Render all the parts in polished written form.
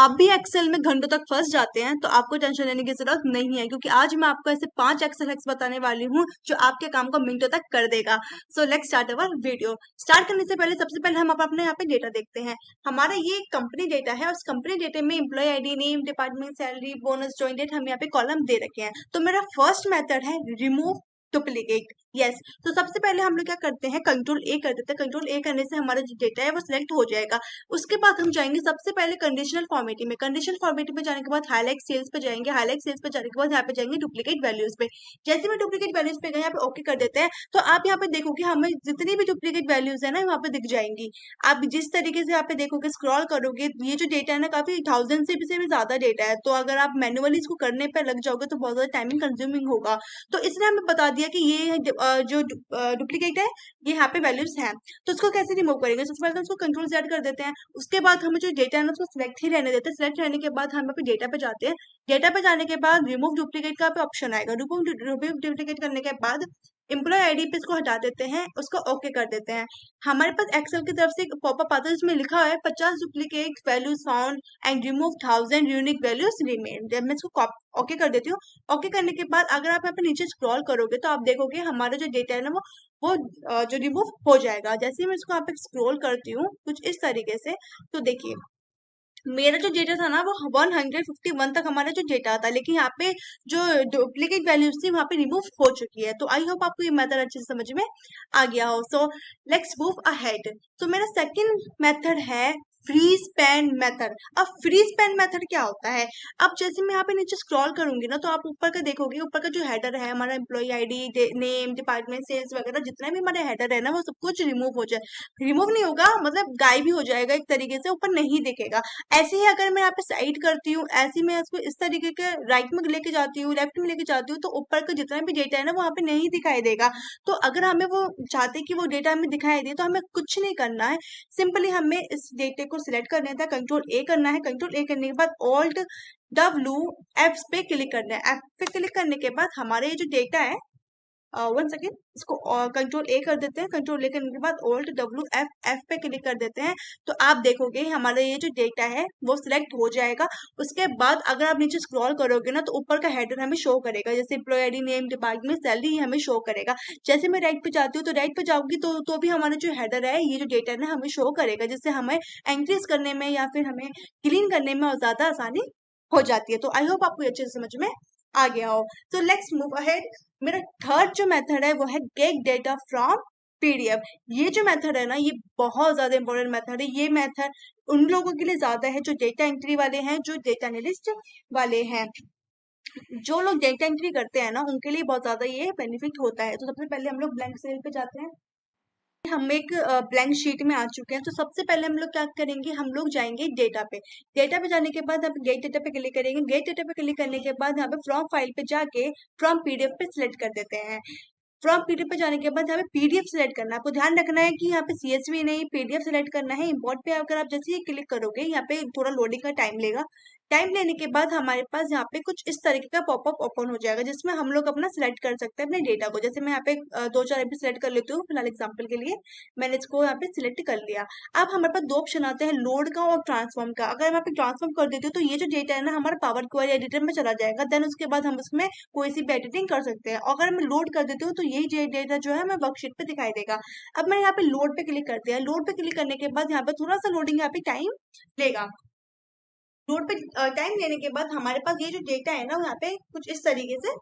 आप भी एक्सेल में घंटों तक फंस जाते हैं तो आपको टेंशन लेने की जरूरत नहीं है, क्योंकि आज मैं आपको ऐसे 5 एक्सेल हैक्स बताने वाली हूँ जो आपके काम को मिनटों तक कर देगा। So let's start our video. Start करने से पहले सबसे पहले हम अपने यहाँ पे डेटा देखते हैं। हमारा ये कंपनी डेटा है और उस कंपनी डेटा में employ ID, name, department, salary, bonus, join date हम यहाँ पे कॉलम दे रखे हैं। तो मेरा फर्स्ट मेथड है रिमूव डुप्लीकेट। यस, तो सबसे पहले हम लोग क्या करते हैं, कंट्रोल ए कर देते हैं। कंट्रोल ए करने से हमारा जो डेटा है वो सिलेक्ट हो जाएगा। उसके बाद हम जाएंगे सबसे पहले कंडीशनल फॉर्मेटिंग में। कंडीशनल फॉर्मेटिंग में जाने के बाद हाईलाइट सेल्स पे जाएंगे। हाईलाइट सेल्स पे जाने के बाद यहाँ पे जाएंगे डुप्लीकेट वैल्यूज पे। जैसे मैं डुप्लीकेट वैल्यूज पे गए यहाँ पे ओके कर देते हैं, तो आप यहाँ पे देखोगे हमें जितनी भी डुप्लीकेट वैल्यूज है ना वहाँ पे दिख जाएंगी। आप जिस तरीके से यहाँ पे देखोगे, स्क्रॉल करोगे, ये जो डेटा है ना काफी 1000 से भी ज्यादा डेटा है। तो अगर आप मैनुअली इसको करने पे लग जाओगे तो बहुत ज्यादा टाइमिंग कंज्यूमिंग होगा। तो इसने हमें बता दिया कि ये जो डुप्लीकेट है ये यहाँ पे वैल्यूज हैं। तो उसको कैसे रिमूव करेंगे, सबसे पहले तो उसको कंट्रोल जेड कर देते हैं। उसके बाद हमें जो डेटा है ना उसको सिलेक्ट ही रहने देते हैं। सिलेक्ट रहने के बाद हम यहाँ पे डेटा पे जाते हैं। डेटा पे जाने के बाद रिमूव डुप्लीकेट का पे ऑप्शन आएगा। रिमूव डुप्लीकेट करने के बाद एम्प्लॉय आईडी पे इसको हटा देते हैं, उसको ओके कर देते हैं। हमारे पास एक्सेल की तरफ से एक पॉपअप आता है जिसमें लिखा है 50 duplicate values found and remove 1000 unique values remain. जब मैं इसको ओके कर देती हूँ, ओके करने के बाद अगर आप यहाँ पे नीचे स्क्रॉल करोगे तो आप देखोगे हमारा जो डेटा है ना वो जो रिमूव हो जाएगा। जैसे ही मैं इसको यहाँ पे स्क्रॉल करती हूँ कुछ इस तरीके से, तो देखिए मेरा जो डेटा था ना वो 151 तक हमारा जो डेटा था, लेकिन यहाँ पे जो डुप्लीकेट वैल्यूज थी वहां पे रिमूव हो चुकी है। तो आई होप आपको ये मेथड अच्छे से समझ में आ गया हो। So let's move ahead. तो मेरा सेकंड मेथड है फ्रीज पेन मेथड। अब फ्रीज पेन मेथड क्या होता है, अब जैसे मैं यहाँ पे नीचे स्क्रॉल करूंगी ना तो आप ऊपर का देखोगे, ऊपर का जो हेडर है हमारा employ ID, name, department, sales वगैरह जितना भी हमारा हेडर है ना वो सब कुछ रिमूव हो जाए। रिमूव नहीं होगा मतलब गायब भी हो जाएगा, एक तरीके से ऊपर नहीं दिखेगा। ऐसे ही अगर मैं यहाँ पे साइड करती हूँ, ऐसे मैं इसको इस तरीके के राइट में लेके जाती हूँ, लेफ्ट में लेके जाती हूँ, तो ऊपर का जितना भी डेटा है ना वहाँ पे नहीं दिखाई देगा। तो अगर हमें वो चाहते हैं कि वो डेटा हमें दिखाई दे तो हमें कुछ नहीं करना है, सिंपली हमें इस डेटे को सिलेक्ट करना था, कंट्रोल ए करना है। कंट्रोल ए करने के बाद ऑल्ट डब्ल्यू एफ पे क्लिक करना है। एफ पे क्लिक करने के बाद हमारे ये जो डेटा है, वन सेकेंड, इसको कंट्रोल ए कर देते हैं। कंट्रोल ए करने के बाद ऑल्ट डब्ल्यू एफ एफ पे क्लिक कर देते हैं। तो आप देखोगे हमारा ये जो डेटा है वो सिलेक्ट हो जाएगा। उसके बाद अगर आप नीचे स्क्रॉल करोगे ना तो ऊपर का हेडर हमें शो करेगा, जैसे employ ID, name, department, salary हमें शो करेगा। जैसे मैं राइट पे जाती हूँ तो राइट पे जाऊंगी तो भी हमारा जो हेडर है, ये जो डेटा है ना हमें शो करेगा, जिससे हमें एंट्रीज करने में या फिर हमें क्लीन करने में और ज्यादा आसानी हो जाती है। तो आई होप आपको ये अच्छे से समझ में आ गया हो। तो लेट्स मूव अहेड। मेरा थर्ड जो मेथड है वो है गेट डेटा फ्रॉम पीडीएफ। ये जो मेथड है ना ये बहुत ज्यादा इंपॉर्टेंट मेथड है। ये मेथड उन लोगों के लिए ज्यादा है जो डेटा एंट्री वाले हैं, जो डेटा एनालिस्ट वाले हैं। जो लोग डेटा एंट्री करते हैं ना उनके लिए बहुत ज्यादा ये बेनिफिट होता है। तो सबसे पहले हम लोग ब्लैंक सेल पे जाते हैं। हम एक ब्लैंक शीट में आ चुके हैं। तो सबसे पहले हम लोग क्या करेंगे, हम लोग जाएंगे डेटा पे। डेटा पे जाने के बाद हम गेट डेटा पे क्लिक करेंगे। गेट डेटा पे क्लिक करने के बाद यहाँ पे फ्रॉम फाइल पे जाके फ्रॉम पीडीएफ पे सिलेक्ट कर देते हैं। फ्रॉम पीडीएफ पे जाने के बाद यहाँ पे पीडीएफ सिलेक्ट करना है। आपको ध्यान रखना है कि यहाँ पे सीएसवी नहीं, पीडीएफ सिलेक्ट करना है। इम्पोर्ट पे अगर आप जैसे ही क्लिक करोगे यहाँ पे थोड़ा लोडिंग का टाइम लेगा। टाइम लेने के बाद हमारे पास यहाँ पे कुछ इस तरीके का पॉपअप ओपन हो जाएगा, जिसमें हम लोग अपना सिलेक्ट कर सकते हैं अपने डेटा को। जैसे मैं यहाँ पे 2-4 एमबी सिलेक्ट कर लेती हूँ फिलहाल एग्जाम्पल के लिए। मैंने इसको यहाँ पे सिलेक्ट कर लिया। अब हमारे पास दो ऑप्शन आते हैं, लोड का और ट्रांसफॉर्म का। अगर मैं यहाँ पे ट्रांसफॉर्म कर देती हूँ तो ये जो डेटा है ना हमारा पावर क्वेरी एडिटर में चला जाएगा। देन उसके बाद हम उसमें कोई सी भी एडिटिंग कर सकते हैं। अगर मैं लोड कर देती हूँ तो यही डेटा जो है हमें वर्कशीट पे दिखाई देगा। अब मैंने यहाँ पे लोड पे क्लिक कर दिया। लोड पे क्लिक करने के बाद यहाँ पे थोड़ा सा लोडिंग यहाँ पे टाइम लेगा। लोड पे टाइम लेने के बाद हमारे पास ये जो डेटा है ना यहाँ पे कुछ इस तरीके से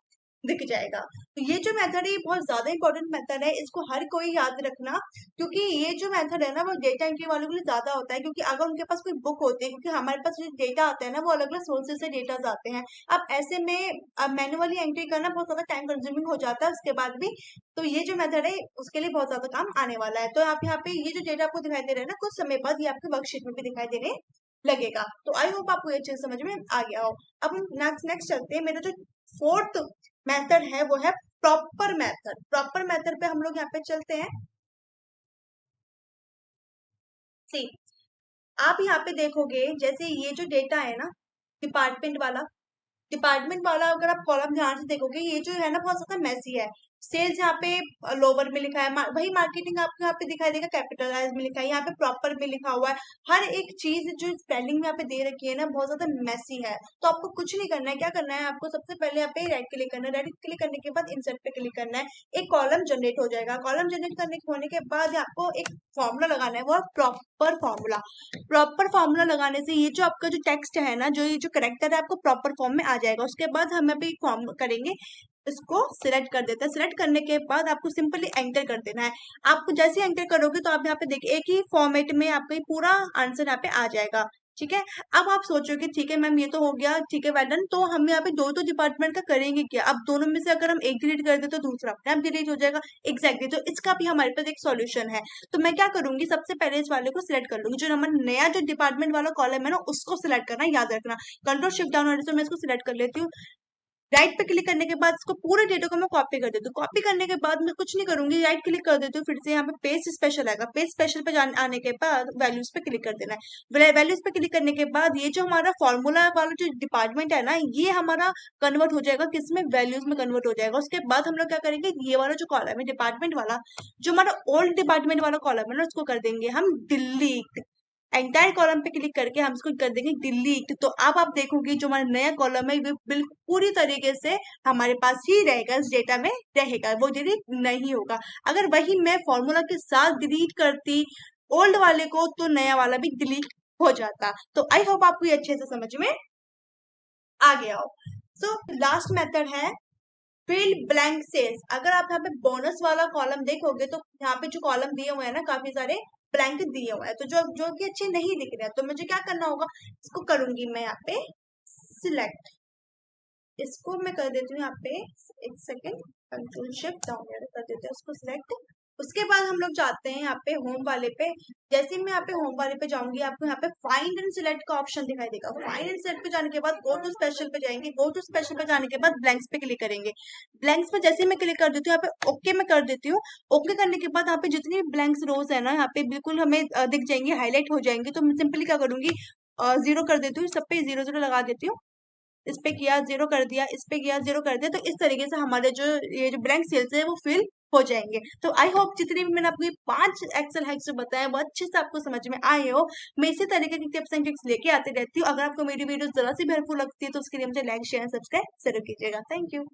दिख जाएगा। तो ये जो मेथड है ये बहुत ज्यादा इंपॉर्टेंट मेथड है, इसको हर कोई याद रखना, क्योंकि ये जो मेथड है ना वो डेटा एंट्री वालों के लिए ज्यादा होता है। क्योंकि अगर उनके पास कोई बुक होती है, क्योंकि हमारे पास जो डेटा आता है ना वो अलग अलग सोर्सेज से डेटा आते हैं। अब ऐसे में मैनुअली एंट्री करना बहुत ज्यादा टाइम कंज्यूमिंग हो जाता है उसके बाद भी। तो ये जो मेथड है उसके लिए बहुत ज्यादा काम आने वाला है। तो आप यहाँ पे ये जो डेटा आपको दिखाई दे रहा है ना कुछ समय बाद ये आपके वर्कशीट में भी दिखाई देने लगेगा। तो आई होप आपको ये चीज समझ में आ गया हो। अब हम नेक्स्ट चलते हैं। मेरा जो फोर्थ मेथड है वो है प्रॉपर मेथड। प्रॉपर मेथड पे हम लोग यहाँ पे चलते हैं। सी, आप यहाँ पे देखोगे जैसे ये जो डेटा है ना डिपार्टमेंट वाला, डिपार्टमेंट वाला अगर आप कॉलम ध्यान से देखोगे ये जो है ना बहुत ज्यादा मैसी है। सेल्स यहाँ पे लोअर में लिखा है, वही मार्केटिंग आपको यहाँ पे दिखाई देगा कैपिटलाइज में लिखा है, यहाँ पे प्रॉपर में लिखा हुआ है। हर एक चीज जो स्पेलिंग में यहाँ पे दे रखी है ना बहुत ज्यादा मेसी है। तो आपको कुछ नहीं करना है, क्या करना है आपको सबसे पहले यहाँ पे राइट क्लिक करना है, राइट क्लिक करने के बाद इंसर्ट पे क्लिक करना है, एक कॉलम जनरेट हो जाएगा। कॉलम जनरेट करने होने के बाद आपको एक फॉर्मूला लगाना है, वो प्रॉपर फॉर्मूला। प्रॉपर फॉर्मूला लगाने से ये जो आपका जो टेक्स्ट है ना, जो ये जो करेक्टर है आपको प्रॉपर फॉर्म में आ जाएगा। उसके बाद हम अभी फॉर्म करेंगे, इसको सिलेक्ट कर देते हैं। सिलेक्ट करने के बाद आपको सिंपली एंटर कर देना है। आपको जैसे एंटर करोगे तो आप यहाँ पे देखिए एक ही फॉर्मेट में आपका ये पूरा आंसर यहाँ पे आ जाएगा। ठीक है, अब आप सोचोगे ठीक है मैम ये तो हो गया, ठीक है वेल डन, तो हम यहाँ पे दो तो डिपार्टमेंट का करेंगे क्या? अब दोनों में से अगर हम एक डिलीट कर दे तो दूसरा अपने आप डिलीट हो जाएगा। एग्जैक्टली, तो इसका भी हमारे पास एक सॉल्यूशन है। तो मैं क्या करूंगी, सबसे पहले इस वाले को सिलेक्ट कर लूंगी, जो हमारा नया जो डिपार्टमेंट वाला कॉलम है ना उसको सिलेक्ट करना याद रखना। कंट्रोल शिफ्ट डाउन वाले से मैं इसको सिलेक्ट कर लेती हूँ। राइट पे क्लिक करने के बाद इसको पूरे डेटा को मैं कॉपी कर देती हूँ। कॉपी करने के बाद मैं कुछ नहीं करूंगी, राइट क्लिक कर देती हूँ, फिर से यहाँ पे पेस्ट स्पेशल आएगा। पेस्ट स्पेशल पे आने के बाद वैल्यूज पे क्लिक कर देना है। वैल्यूज पे क्लिक करने के बाद ये जो हमारा फॉर्मूला वाला जो डिपार्टमेंट है ना, ये हमारा कन्वर्ट हो जाएगा किसमें, वैल्यूज में कन्वर्ट हो जाएगा। उसके बाद हम लोग क्या करेंगे, ये वाला जो कॉलम है डिपार्टमेंट वाला, जो हमारा ओल्ड डिपार्टमेंट वाला कॉलम है ना, उसको कर देंगे हम डिलीट। एंटायर कॉलम पे क्लिक करके हम इसको कर देंगे डिलीट। तो अब आप देखोगे जो हमारा नया कॉलम है वो बिल्कुल पूरी तरीके से हमारे पास ही रहेगा, इस डेटा में रहेगा, वो डिलीट नहीं होगा। अगर वही मैं फॉर्मूला के साथ डिलीट करती ओल्ड वाले को तो नया वाला भी डिलीट हो जाता। तो आई होप आपको ये अच्छे से समझ में आ गया हो। सो लास्ट मेथड है फिल ब्लैंक सेल्स। अगर आप यहाँ पे बोनस वाला कॉलम देखोगे तो यहाँ पे जो कॉलम दिए हुए हैं ना काफी सारे ब्लैंक दिए हुए हैं, तो जो जो कि अच्छे नहीं दिख रहे हैं, तो मुझे क्या करना होगा, इसको करूंगी मैं यहाँ पे सिलेक्ट। इसको मैं कर देती हूँ यहाँ पे, एक सेकेंड, कंट्रोल शिफ्ट डाउन कर देते हैं उसको सिलेक्ट। उसके बाद हम लोग जाते हैं यहाँ पे होम वाले पे। जैसे ही मैं यहाँ पे होम वाले पे जाऊंगी आपको यहाँ पे फाइंड एंड सिलेक्ट का ऑप्शन दिखाई देगा। फाइंड एंड सिलेक्ट पे जाने के बाद गो टू स्पेशल पे जाएंगे। गो टू स्पेशल पे जाने के बाद ब्लैंक्स पे क्लिक करेंगे। ब्लैंक्स पे जैसे ही मैं क्लिक कर देती हूँ यहाँ पे ओके में कर देती हूँ। ओके करने के बाद यहाँ पे जितनी ब्लैंक्स रोज है ना यहाँ पे बिल्कुल हमें दिख जाएंगे, हाईलाइट हो जाएंगे। तो मैं सिंपली क्या करूंगी, जीरो कर देती हूँ, सब पे जीरो जीरो लगा देती हूँ। इस पे किया जीरो कर दिया, इस पे किया जीरो कर दिया। तो इस तरीके से हमारे जो ये जो ब्लैंक सेल्स है वो फिल हो जाएंगे। तो आई होप जितनी भी मैंने आपको ये 5 एक्सेल हैक्स जो बताया वो अच्छे से आपको समझ में आए हो। मैं इसी तरीके की टिप्स एंड ट्रिक्स लेके आती रहती हूँ। अगर आपको मेरी वीडियो जरा सी भी हेल्पफुल लगती है तो उसके लिए मुझे लाइक शेयर सब्सक्राइब जरूर कीजिएगा। Thank you.